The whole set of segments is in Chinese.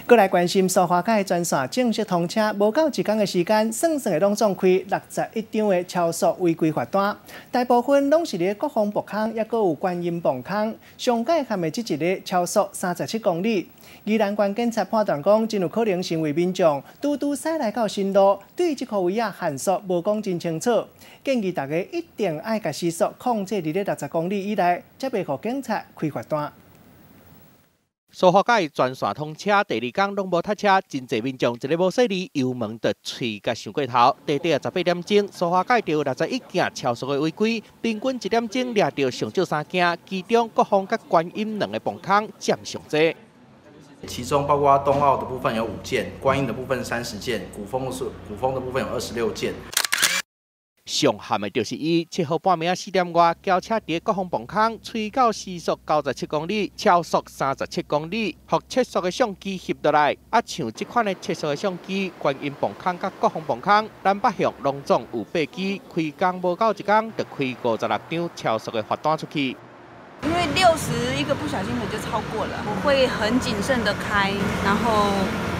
过来关心苏花改专线正式通车，无到1天的时间，算会拢总开61张的超速违规罚单，大部分拢是咧国防部坑，也阁有观音磅坑。上届含的即一个超速37公里，宜兰县警察判断讲，真有可能成为民众拄驶来到新路，对即块位啊限速无讲真清楚，建议大家一定爱甲时速控制伫咧60公里以内，才袂互警察开罚单。 苏花改专线通车，第2天拢无塞车，真侪民众一个无细哩油门就吹甲上过头。短短18点钟，苏花改就有61件超速的违规，平均1点钟掠到上少3件，其中国防甲观音2个磅坑占上多。其中包括东澳的部分有5件，观音的部分30件，古风的部分有26件。 上含的就是伊7号半暝4点外，轿车伫国防磅坑吹到时速97公里，超速37公里，和测速的相机翕落来。像这款的测速的相机，观音磅坑甲国防磅坑，南北向拢总有8支，开工无到1天，就开56张超速的罚单出去。 因为60一个不小心的就超过了，我会很谨慎的开，然后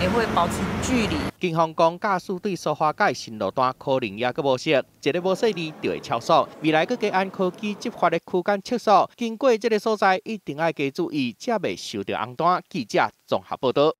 也会保持距离。警方讲，驾驶对苏花改新路段可能也阁无熟，一个无细哩就会超速。未来阁加按科技执法的区间测速，经过这个所在一定要加注意，才袂收到红单。记者综合报道。